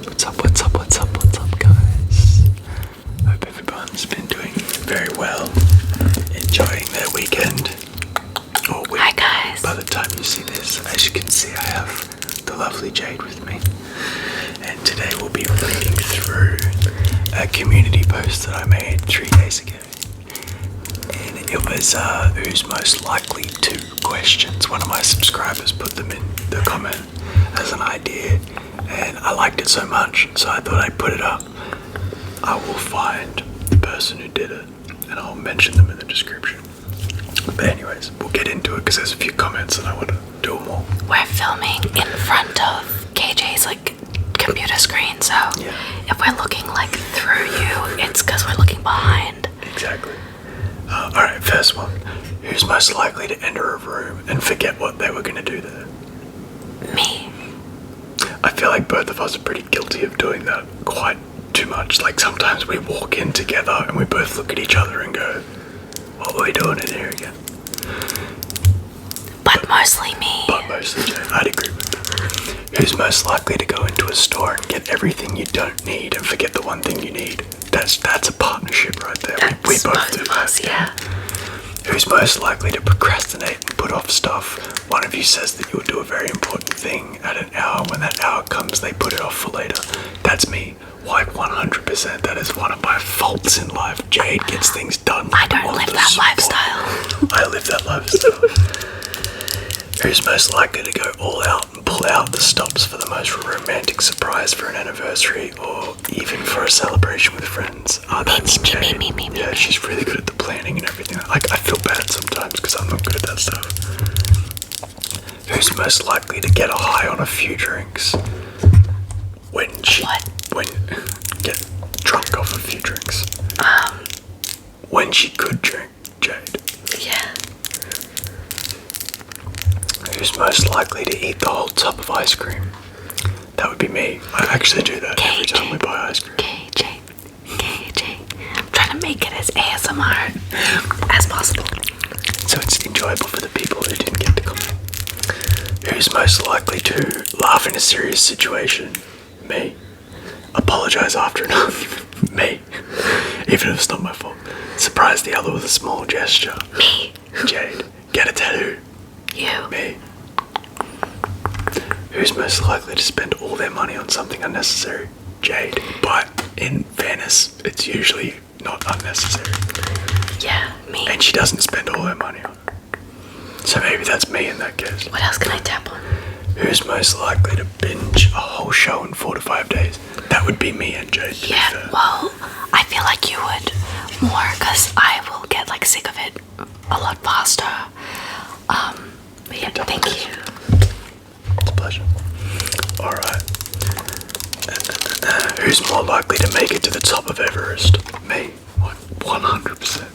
What's up, what's up, what's up, what's up, guys? Hope everyone's been doing very well, enjoying their weekend or week. Hi, guys. By the time you see this, as you can see, I have the lovely Jade with me. And today we'll be reading through a community post that I made 3 days ago. And it was who's most likely to questions. One of my subscribers put them in the comment as an idea, and I liked it so much, so I thought I'd put it up. I will find the person who did it, and I'll mention them in the description. But anyways, we'll get into it because there's a few comments and I want to do them all. We're filming in front of KJ's computer screen, so if we're looking through you, it's because we're looking behind. Exactly. Alright, first one. Who's most likely to enter a room and forget what they were going to do there? Me. I feel like both of us are pretty guilty of doing that quite too much. Like sometimes we walk in together and we both look at each other and go, what were we doing in here again? But mostly me. But mostly Jane, I'd agree with that. Who's most likely to go into a store and get everything you don't need and forget the one thing you need? That's a partnership right there. We both do that. Yeah. Who's most likely to procrastinate and put off stuff? One of you says that you'll do a very important thing at an hour. When that hour comes, they put it off for later. That's me. Like 100%. That is one of my faults in life. Jade gets things done. I don't live that lifestyle. I live that lifestyle. Who's most likely to go all out and pull out the stops for the most romantic surprise for an anniversary or even for a celebration with friends? Oh, that's Jade. Yeah, she's really good at the planning and everything. I feel bad sometimes because I'm not good at that stuff. Who's most likely to get a high on a few drinks? When get drunk off a few drinks. When she could drink, Jade. Yeah. Who's most likely to eat the whole tub of ice cream? That would be me. I actually do that every time we buy ice cream. KJ. I'm trying to make it as ASMR as possible. So it's enjoyable for the people who didn't get to comment. Who's most likely to laugh in a serious situation? Me. Apologize after an argument? Me. Even if it's not my fault. Surprise the other with a small gesture? Me. Jade. Get a tattoo? You. Me. Who's most likely to spend all their money on something unnecessary? Jade. But in fairness, it's usually not unnecessary. Yeah, me. And she doesn't spend all her money on it. So maybe that's me in that case. What else can I tap on? Who's most likely to binge a whole show in 4 to 5 days? That would be me and Jade. Yeah, well, I feel like you would more because I will get sick of it a lot faster. But yeah, thank you. It's a pleasure. Alright. Who's more likely to make it to the top of Everest? Me. 100%.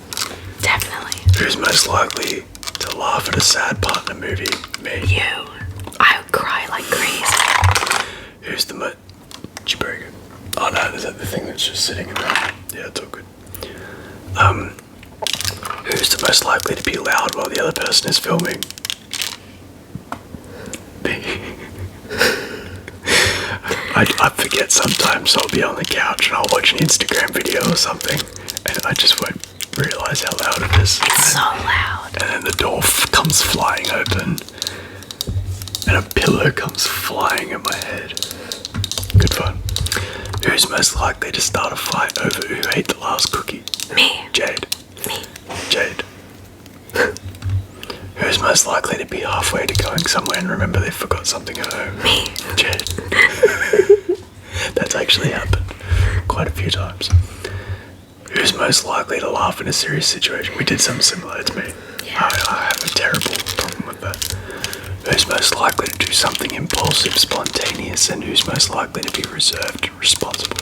Definitely. Who's most likely to laugh at a sad part in a movie? Me. You. I would cry like crazy. Who's the most... Did you break it? Oh no, is that the thing that's just sitting in there? Yeah, it's all good. Who's the most likely to be loud while the other person is filming? I forget sometimes, so I'll be on the couch and I'll watch an Instagram video or something and I just won't realise how loud it is. It's so loud. And then the door comes flying open and a pillow comes flying at my head. Good fun. Who's most likely to start a fight over who ate the last cookie? Me. Jade. Me. Jade. Who's most likely to be halfway to going somewhere and remember they forgot something at home? Me. Jade. That's actually happened quite a few times. Who's most likely to laugh in a serious situation? We did something similar, it's me. Yeah. I have a terrible problem with that. Who's most likely to do something impulsive, spontaneous, and who's most likely to be reserved and responsible?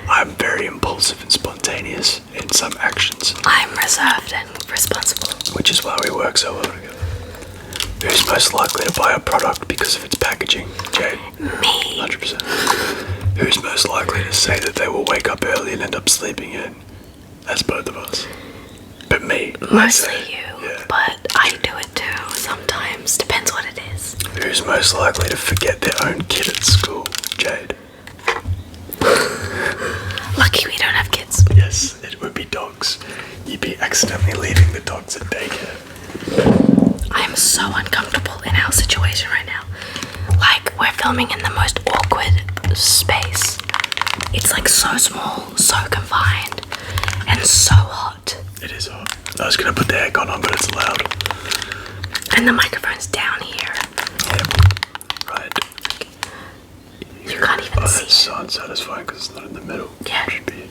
I'm very impulsive and spontaneous in some actions. I'm reserved and responsible. Which is why we work so well together. Who's most likely to buy a product because of its packaging? Jade. Me. 100%. Who's most likely to say that they will wake up early and end up sleeping in? That's both of us. But me. Mostly you, yeah. but I do it too sometimes. Depends what it is. Who's most likely to forget their own kid at school? Jade. accidentally leaving the dogs at daycare. I'm so uncomfortable in our situation right now. Like, we're filming in the most awkward space. It's like so small, so confined, and so hot. It is hot. I was gonna put the aircon on, but it's loud. And the microphone's down here. Yep. Right. You can't even see that's it. so unsatisfying because it's not in the middle. Yeah. It should be.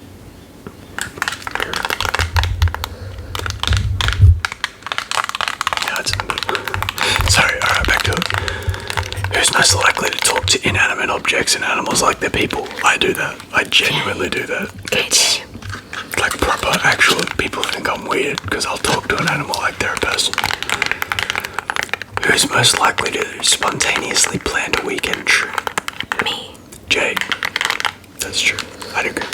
Yeah, it's in the middle. Sorry, alright, back to it. Who's most likely to talk to inanimate objects and animals like they're people? I do that. I genuinely do that. It's like proper, actual people think I'm weird because I'll talk to an animal like they're a person. Who's most likely to spontaneously plan a weekend trip? Me. Jade. That's true. I'd agree.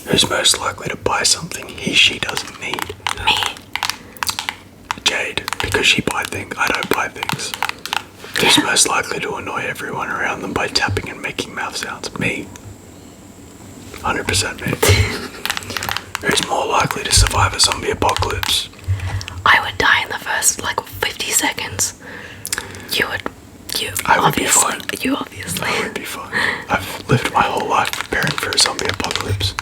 Who's most likely to buy something she doesn't need? Me. Jade. Because she buy things, I don't buy things. Who's most likely to annoy everyone around them by tapping and making mouth sounds? Me. 100% me. Who's more likely to survive a zombie apocalypse? I would die in the first, 50 seconds. You would. I would be fine. You obviously. I would be fine. I've lived my whole life preparing for a zombie apocalypse.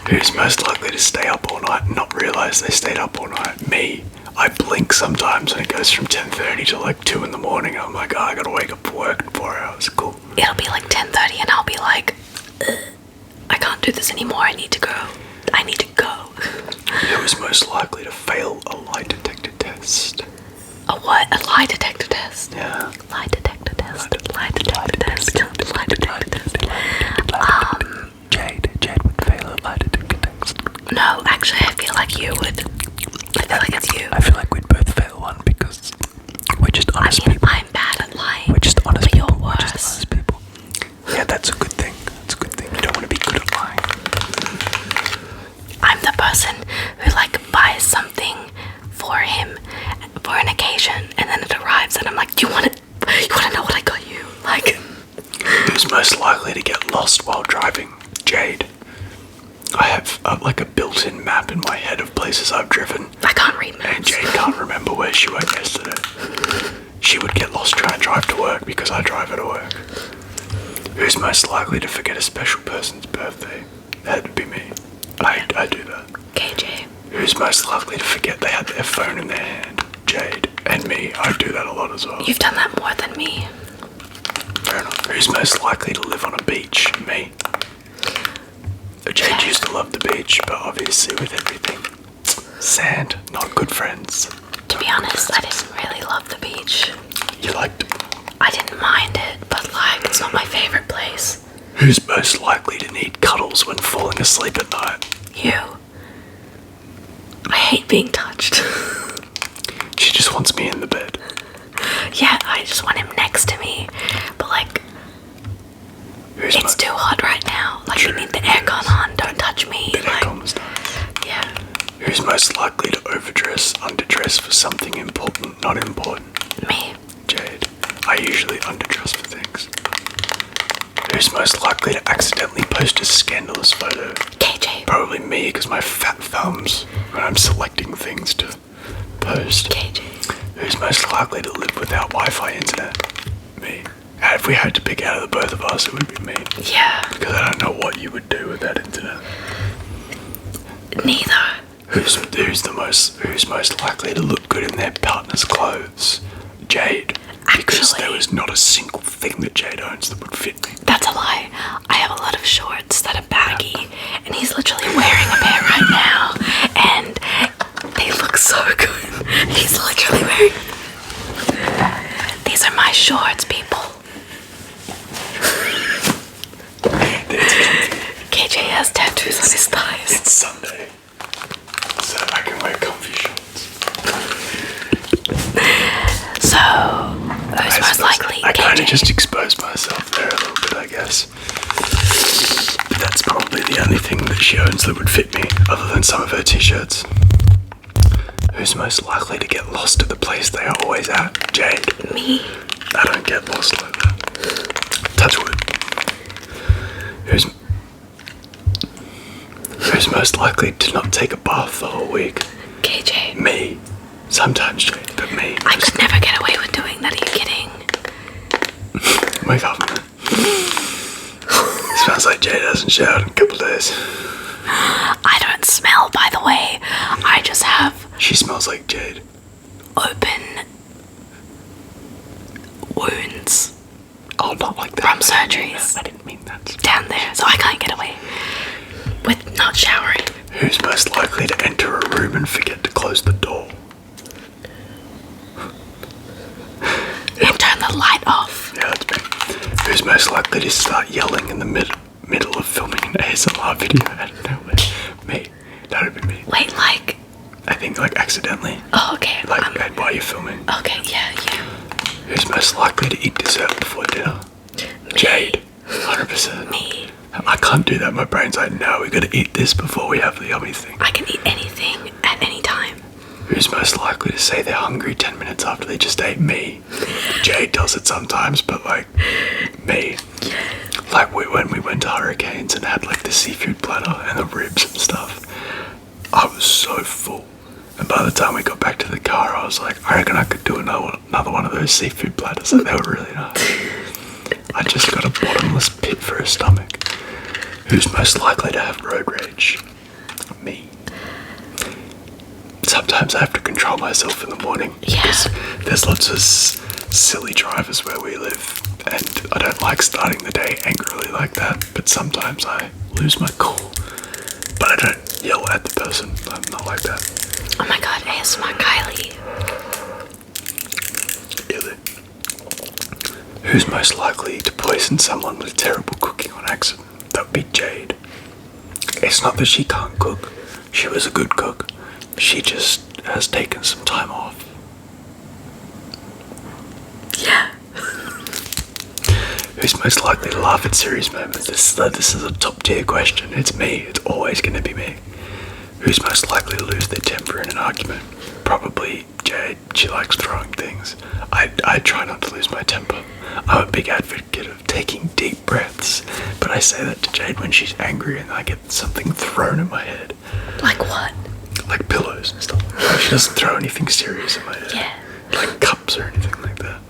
Who's most likely to stay up all night and not realise they stayed up all night? Me. I blink sometimes and it goes from 10:30 to 2 in the morning. I'm like, I gotta wake up for work in 4 hours. Cool. It'll be 10:30 and I'll be like, I can't do this anymore. I need to go. Who is most likely to fail a lie detector test? A what? A lie detector test? Yeah. Lie detector test. Lie detector test. Lie detector test. Jade would fail a lie detector test. No, actually, I feel like you would. I feel like it's you. I feel like we'd both fail one because we're just honest people. I'm bad at lying. We're just honest but people. You're We're worse. just honest people. Yeah, that's a good thing. That's a good thing. You don't want to be good at lying. I'm the person who buys something for him for an occasion, and then it arrives, and I'm like, "Do you want to know what I got you?" Who's most likely to get lost while driving? Jade. I have a built-in map in my head of places I've driven. I can't read maps. And Jade can't remember where she went yesterday. She would get lost trying to drive to work because I drive her to work. Who's most likely to forget a special person's birthday? That'd be me. I do that. KJ. Who's most likely to forget they had their phone in their hand? Jade. And me. I do that a lot as well. You've done that more than me. Fair enough. Who's most likely to live on a beach? Me. Jade used to love the beach, but obviously with everything, sand, not good friends. To be honest, I didn't really love the beach. You liked it? I didn't mind it, but it's not my favorite place. Who's most likely to need cuddles when falling asleep at night? You. I hate being touched. She just wants me in the bed. Yeah, I just want him next to me. But it's too hot right now. You need the aircon on. Don't touch me. The aircon was nice. Yeah. Who's most likely to overdress, underdress for something important, not important? Me. Jade. I usually underdress for things. Who's most likely to accidentally post a scandalous photo? KJ. Probably me, because my fat thumbs when I'm selecting things to post. KJ. Who's most likely to live without Wi-Fi internet? Me. And if we had to pick out of the both of us, it would be me. Yeah. Because I don't know what you would do without internet. Neither. Who's most likely to look good in their partner's clothes? Jade. Because Actually, there was not a single thing that Jade owns that would fit me. that's a lie. I have a lot of shorts that are baggy, and he's literally wearing a pair right now, and they look so good. He's literally wearing. These are my shorts, people. KJ has tattoos on his thighs. It's Sunday, so I can wear comfy shorts. So, who's most likely? I kind of KJ. just exposed myself there a little bit, I guess. But that's probably the only thing that she owns that would fit me, other than some of her t-shirts. Who's most likely to get lost at the place they are always at? Jade. Me. I don't get lost like that. Touch wood. Who's Who's most likely to not take a bath the whole week? KJ. Me. Sometimes Jade, but me. I could never get away with doing that. Are you kidding? Wake up, man. Smells like Jade hasn't showered in a couple of days. I don't smell, by the way. I just have She smells like Jade. open wounds Oh, not like that. from surgeries I didn't mean that. down there, so I can't get away with not showering. Who's most likely to enter a room and forget to close the door? And turn the light off. Yeah, that's me. Who's most likely to start yelling in the middle of filming an ASMR video out of nowhere? Me. That would be me. Wait, like, I think like accidentally. oh, okay. Like while you're filming. Okay, yeah. Who's most likely to eat dessert before dinner? Jade. 100%. Me. I can't do that. My brain's like, no, we gotta eat this before we have the yummy thing. I can eat anything at any time. Who's most likely to say they're hungry 10 minutes after they just ate? Me. Jade does it sometimes, but like, me. Like when we went to Hurricanes and had like the seafood platter and the ribs and stuff, I was so full. And by the time we got back to the car, I was like, I reckon I could do another one of those seafood platters. Like, they were really nice. I just got a bottomless pit for a stomach. Who's most likely to have road rage? Me. Sometimes I have to control myself in the morning. Yeah. Because there's lots of silly drivers where we live, and I don't like starting the day angrily like that. But sometimes I lose my cool. But I don't yell at the person. I'm not like that. Oh my god, ASMR Kylie. Either. Who's most likely to poison someone with terrible cooking on accident? That would be Jade. It's not that she can't cook. She was a good cook. She just has taken some time off. Yeah. Who's most likely to laugh at serious moments? This is a top tier question. It's me. It's always going to be me. Who's most likely to lose their temper in an argument? Probably Jade. She likes throwing things. I try not to lose my temper. I'm a big advocate of taking deep breaths, but I say that to Jade when she's angry and I get something thrown in my head. Like what? Like pillows and stuff. Like she doesn't throw anything serious in my head. Yeah. Like cups or anything like that.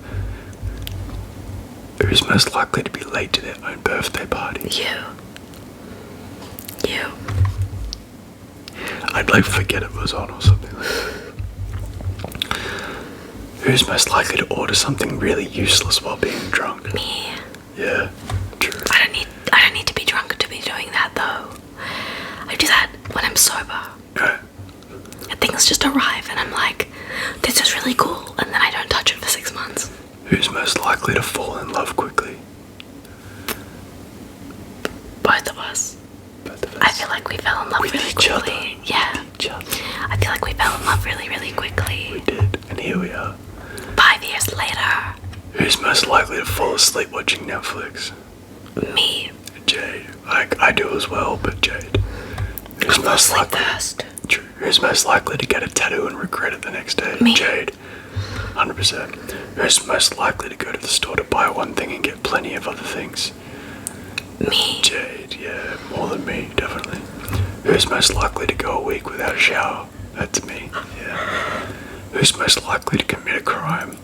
Who's most likely to be late to their own birthday party? You. I'd like forget it was on or something like that. Who's most likely to order something really useless while being drunk? Me. Yeah, true. I don't need to be drunk to be doing that though. I do that when I'm sober. Yeah. And things just arrive and I'm like, this is really cool, and then I don't touch it for 6 months. Who's most likely to fall in love quickly? Both of us. Both of us. I feel like we fell in love With really each other. quickly. Yeah. Each other. I feel like we fell in love really, really quickly. We did, and here we are. 5 years later. Who's most likely to fall asleep watching Netflix? Me. Jade. I do as well, but Jade. Who's most Sleep likely? first. True. Who's most likely to get a tattoo and regret it the next day? Me. Jade. 100%. Who's most likely to go to the store to buy one thing and get plenty of other things? Me. Jade, yeah, more than me, definitely. Who's most likely to go a week without a shower? That's me, yeah. Who's most likely to commit a crime?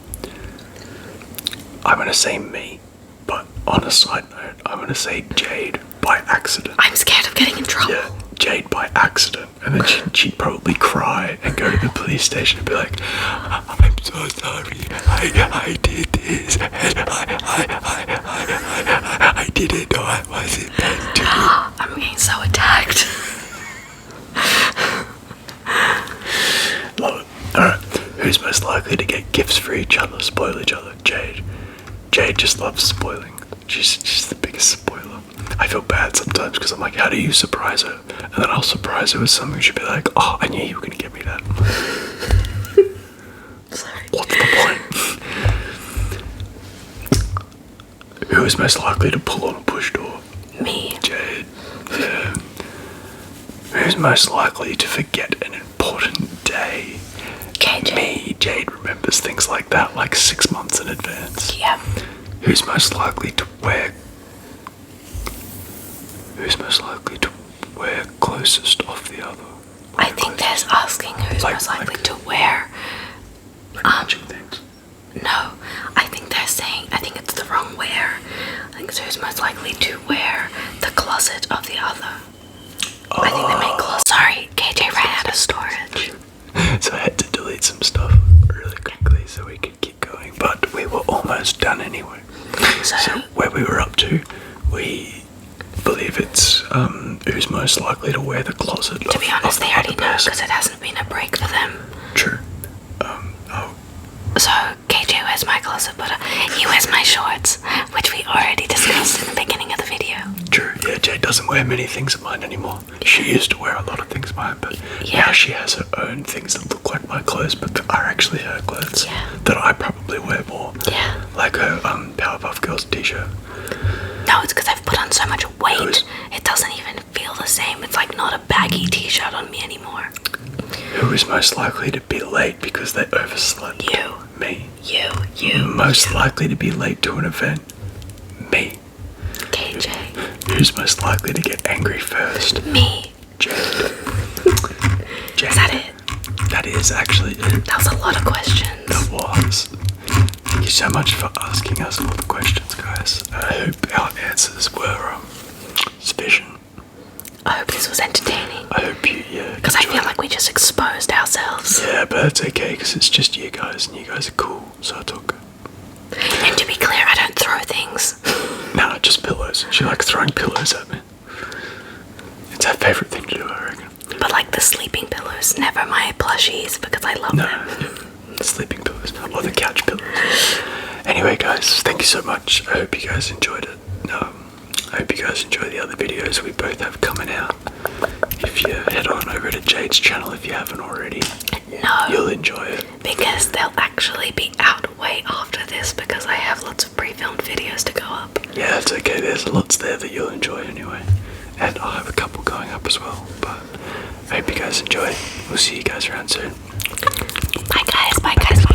I'm gonna say me, but on a side note, I'm gonna say Jade by accident. I'm scared of getting in trouble. Yeah, Jade by accident. And then she'd probably cry and go to the police station and be like, I'm so sorry, I did this, and I didn't know I wasn't meant to. I'm getting so attacked. Love it. Alright, who's most likely to get gifts for each other, spoil each other? Jade. Jade just loves spoiling. She's the biggest spoiler. I feel bad sometimes because I'm like, how do you surprise her? And then I'll surprise her with something. She'll be like, oh, I knew you were going to get me that. Sorry. What's the point? Who is most likely to pull on a push door? Me. Jade. Yeah. Who's most likely to forget an important day? KJ. Me. Jade remembers things like that like 6 months in advance. Yeah. Who's most likely to wear wear closest of the other? I think there's asking who's most likely to wear. Matching things. No, I think they're saying, I think it's the wrong wear. I think it's who's most likely to wear the closet of the other. I think they make closet. Sorry, KJ ran out of storage. So I had to delete some stuff really quickly so we could keep going, but we were almost done anyway. So where we were up to, we believe it's who's most likely to wear the closet. To be honest, they already know because it hasn't been a break for them. True. So KJ wears my closet, but he wears my shorts, which we already discussed in the beginning of the video. True. Yeah, Jade doesn't wear many things of mine anymore. She used to wear a lot of things of mine, but now she has her own things that look like my clothes, but that are actually her clothes. Yeah. That I probably wear more. Yeah. Like her Powerpuff Girls t-shirt. No, it's because I've put on so much weight. It doesn't even feel the same. It's like not a baggy t-shirt on me anymore. Who is most likely to be late because they overslept? You. Me. You. Most likely to be late to an event? Me. KJ. Who's most likely to get angry first? Me. Jade. Is that it? That is actually it. That was a lot of questions. That was. Thank you so much for asking us all the questions, guys. I hope our answers were sufficient. I hope this was entertaining. I hope you, because I feel like we just exposed ourselves. Yeah, but it's okay because it's just you guys and you guys are cool, so it's all good. And to be clear, I don't throw things. Nah, just pillows. She likes throwing pillows at me. It's her favourite thing to do, I reckon. But like the sleeping pillows, never my plushies because I love them. The sleeping pillows or the couch pillows. Anyway, guys, thank you so much. I hope you guys enjoyed it. I hope you guys enjoy the other videos we both have coming out. If you head on over to Jade's channel if you haven't already, you'll enjoy it. Because they'll actually be out way after this because I have lots of pre-filmed videos to go up. Yeah, it's okay. There's lots there that you'll enjoy anyway. And I'll have a couple going up as well. But I hope you guys enjoy. We'll see you guys around soon. Bye guys, bye guys.